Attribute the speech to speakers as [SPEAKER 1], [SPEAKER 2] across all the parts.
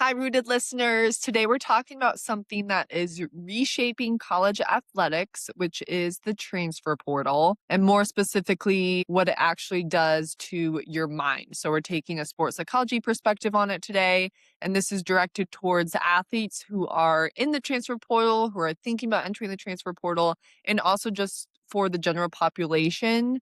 [SPEAKER 1] Hi, rooted listeners. Today we're talking about something that is reshaping college athletics, which is the transfer portal, and more specifically, what it actually does to your mind. So, we're taking a sports psychology perspective on it today, and this is directed towards athletes who are in the transfer portal, who are thinking about entering the transfer portal, and also just for the general population.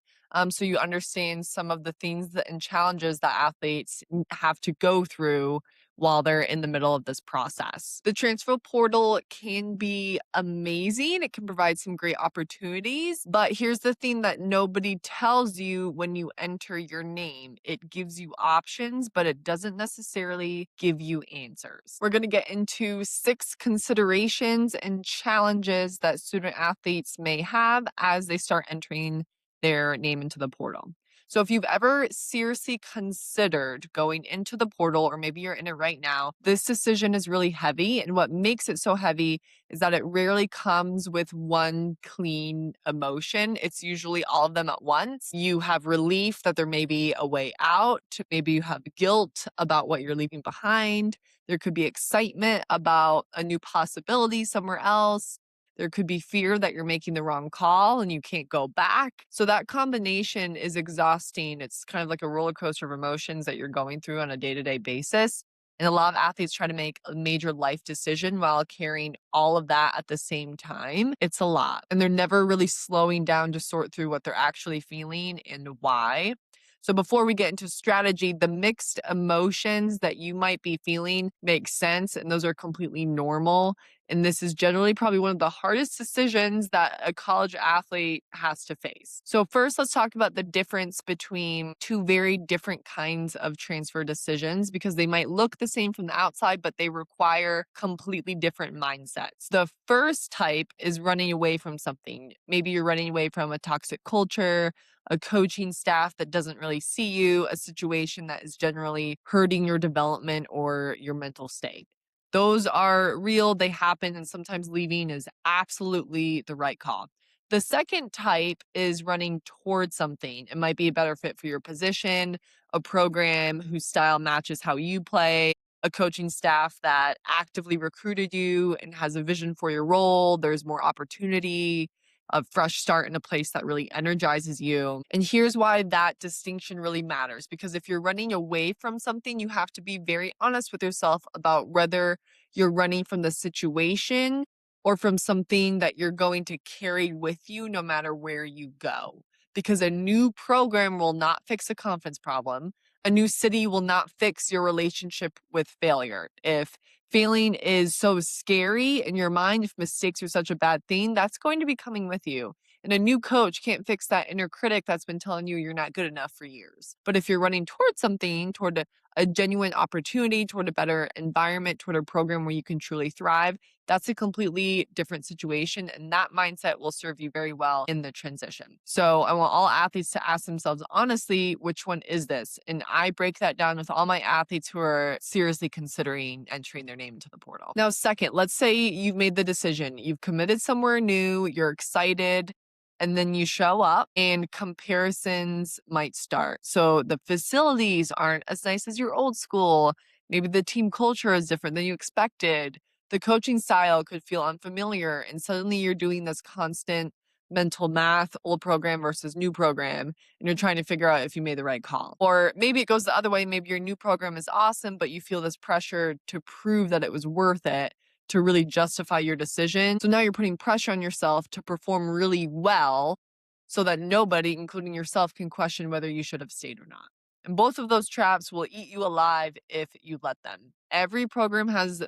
[SPEAKER 1] So, you understand some of the things and challenges that athletes have to go through while they're in the middle of this process. The transfer portal can be amazing. It can provide some great opportunities, but here's the thing that nobody tells you when you enter your name. It gives you options, but it doesn't necessarily give you answers. We're going to get into 6 considerations and challenges that student athletes may have as they start entering their name into the portal. So if you've ever seriously considered going into the portal, or maybe you're in it right now, this decision is really heavy. And what makes it so heavy is that it rarely comes with one clean emotion. It's usually all of them at once. You have relief that there may be a way out. Maybe you have guilt about what you're leaving behind. There could be excitement about a new possibility somewhere else. There could be fear that you're making the wrong call and you can't go back. So that combination is exhausting. It's kind of like a roller coaster of emotions that you're going through on a day-to-day basis. And a lot of athletes try to make a major life decision while carrying all of that at the same time. It's a lot. And they're never really slowing down to sort through what they're actually feeling and why. So before we get into strategy, the mixed emotions that you might be feeling make sense, and those are completely normal. And this is generally probably one of the hardest decisions that a college athlete has to face. So, first, let's talk about the difference between two very different kinds of transfer decisions because they might look the same from the outside, but they require completely different mindsets. The first type is running away from something. Maybe you're running away from a toxic culture, a coaching staff that doesn't really see you, a situation that is generally hurting your development or your mental state. Those are real, they happen, and sometimes leaving is absolutely the right call. The second type is running towards something. It might be a better fit for your position, a program whose style matches how you play, a coaching staff that actively recruited you and has a vision for your role. There's more opportunity, a fresh start in a place that really energizes you. And here's why that distinction really matters because if you're running away from something, you have to be very honest with yourself about whether you're running from the situation or from something that you're going to carry with you no matter where you go. Because a new program will not fix a confidence problem. A new city will not fix your relationship with failure. If failing is so scary in your mind, if mistakes are such a bad thing, that's going to be coming with you. And a new coach can't fix that inner critic that's been telling you you're not good enough for years. But if you're running towards something, toward a genuine opportunity, toward a better environment, toward a program where you can truly thrive, that's a completely different situation. And that mindset will serve you very well in the transition. So I want all athletes to ask themselves honestly, which one is this? And I break that down with all my athletes who are seriously considering entering their name into the portal. Now, second, let's say you've made the decision, you've committed somewhere new, you're excited, and then you show up and comparisons might start. So the facilities aren't as nice as your old school. Maybe the team culture is different than you expected. The coaching style could feel unfamiliar. And suddenly you're doing this constant mental math, old program versus new program, and you're trying to figure out if you made the right call. Or maybe it goes the other way. Maybe your new program is awesome, but you feel this pressure to prove that it was worth it to really justify your decision. So now you're putting pressure on yourself to perform really well so that nobody, including yourself, can question whether you should have stayed or not. And both of those traps will eat you alive if you let them. Every program has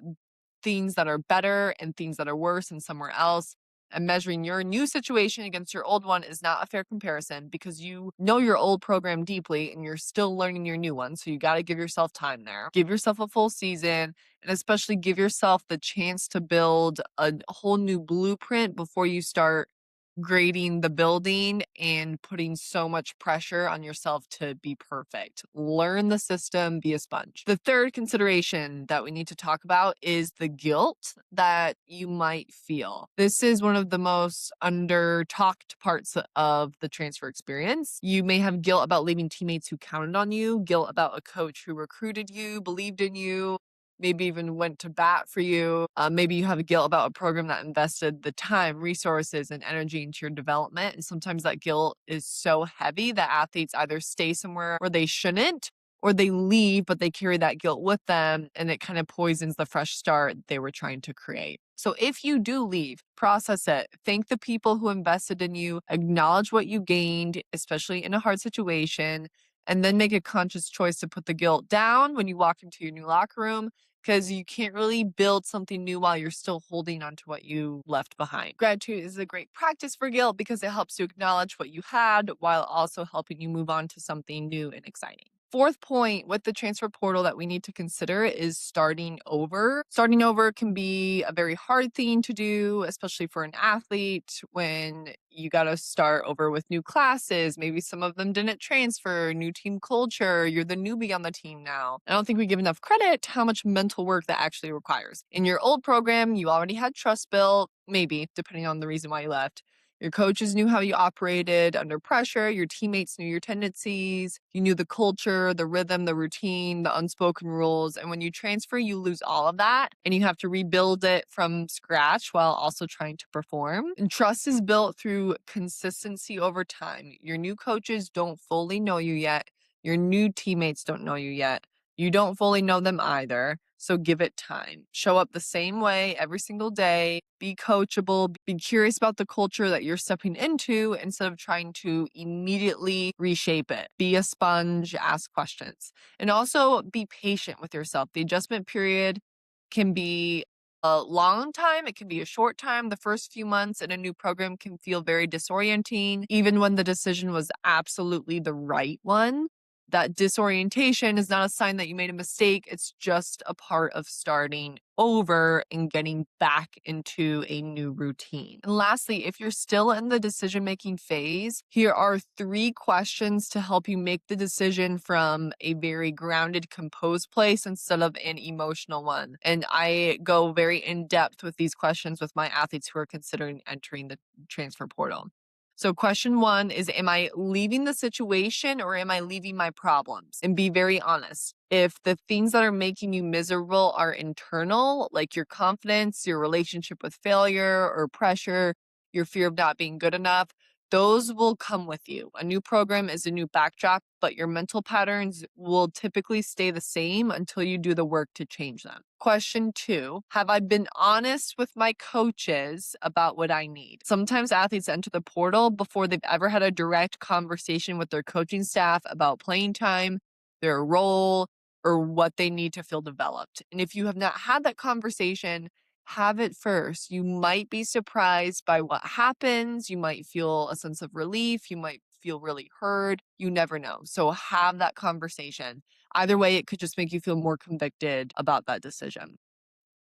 [SPEAKER 1] things that are better and things that are worse and somewhere else. And measuring your new situation against your old one is not a fair comparison because you know your old program deeply and you're still learning your new one. So you got to give yourself time there. Give yourself a full season and especially give yourself the chance to build a whole new blueprint before you start grading the building and putting so much pressure on yourself to be perfect. Learn the system, be a sponge. The third consideration that we need to talk about is the guilt that you might feel. This is one of the most under talked parts of the transfer experience. You may have guilt about leaving teammates who counted on you, guilt about a coach who recruited you, believed in you, maybe even went to bat for you. Maybe you have a guilt about a program that invested the time, resources, and energy into your development. And sometimes that guilt is so heavy that athletes either stay somewhere where they shouldn't or they leave, but they carry that guilt with them, and it kind of poisons the fresh start they were trying to create. So if you do leave, process it. Thank the people who invested in you, acknowledge what you gained, especially in a hard situation, and then make a conscious choice to put the guilt down when you walk into your new locker room, because you can't really build something new while you're still holding on to what you left behind. Gratitude is a great practice for guilt because it helps you acknowledge what you had while also helping you move on to something new and exciting. Fourth point with the transfer portal that we need to consider is starting over. Starting over can be a very hard thing to do, especially for an athlete when you got to start over with new classes. Maybe some of them didn't transfer, new team culture. You're the newbie on the team now. I don't think we give enough credit to how much mental work that actually requires. In your old program, you already had trust built, maybe, depending on the reason why you left. Your coaches knew how you operated under pressure. Your teammates knew your tendencies. You knew the culture, the rhythm, the routine, the unspoken rules. And when you transfer, you lose all of that and you have to rebuild it from scratch while also trying to perform. And trust is built through consistency over time. Your new coaches don't fully know you yet. Your new teammates don't know you yet. You don't fully know them either. So give it time. Show up the same way every single day. Be coachable. Be curious about the culture that you're stepping into instead of trying to immediately reshape it. Be a sponge, ask questions. And also be patient with yourself. The adjustment period can be a long time. It can be a short time. The first few months in a new program can feel very disorienting, even when the decision was absolutely the right one. That disorientation is not a sign that you made a mistake. It's just a part of starting over and getting back into a new routine. And lastly, if you're still in the decision-making phase, here are 3 questions to help you make the decision from a very grounded, composed place instead of an emotional one. And I go very in-depth with these questions with my athletes who are considering entering the transfer portal. So question 1 is, am I leaving the situation or am I leaving my problems? And be very honest. If the things that are making you miserable are internal, like your confidence, your relationship with failure or pressure, your fear of not being good enough, those will come with you. A new program is a new backdrop, but your mental patterns will typically stay the same until you do the work to change them. Question 2, have I been honest with my coaches about what I need? Sometimes athletes enter the portal before they've ever had a direct conversation with their coaching staff about playing time, their role, or what they need to feel developed. And if you have not had that conversation, have it first. You might be surprised by what happens. You might feel a sense of relief. You might feel really heard. You never know. So have that conversation. Either way, it could just make you feel more convicted about that decision.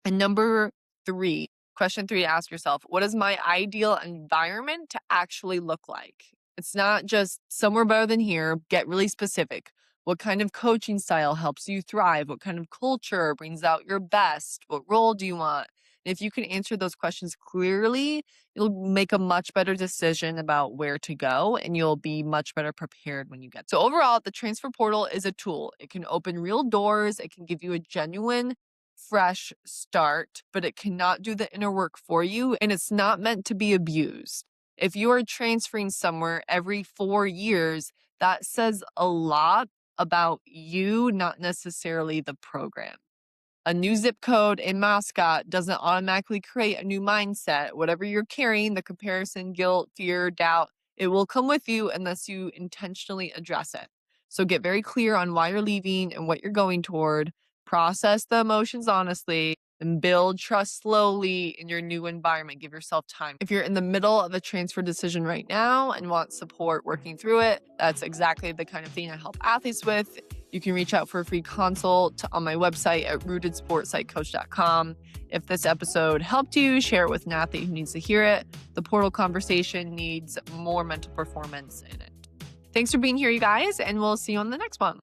[SPEAKER 1] And number 3, question 3 to ask yourself, what does my ideal environment to actually look like? It's not just somewhere better than here. Get really specific. What kind of coaching style helps you thrive? What kind of culture brings out your best? What role do you want? And if you can answer those questions clearly, you'll make a much better decision about where to go and you'll be much better prepared when you get. So overall, the transfer portal is a tool. It can open real doors. It can give you a genuine fresh start, but it cannot do the inner work for you, and it's not meant to be abused. If you are transferring somewhere every 4 years, that says a lot about you, not necessarily the program. A new zip code and mascot doesn't automatically create a new mindset. Whatever you're carrying, the comparison, guilt, fear, doubt, it will come with you unless you intentionally address it. So get very clear on why you're leaving and what you're going toward. Process the emotions honestly and build trust slowly in your new environment. Give yourself time. If you're in the middle of a transfer decision right now and want support working through it, that's exactly the kind of thing I help athletes with. You can reach out for a free consult on my website at rootedsportspsychcoach.com. If this episode helped you, share it with an athlete who needs to hear it. The portal conversation needs more mental performance in it. Thanks for being here, you guys, and we'll see you on the next one.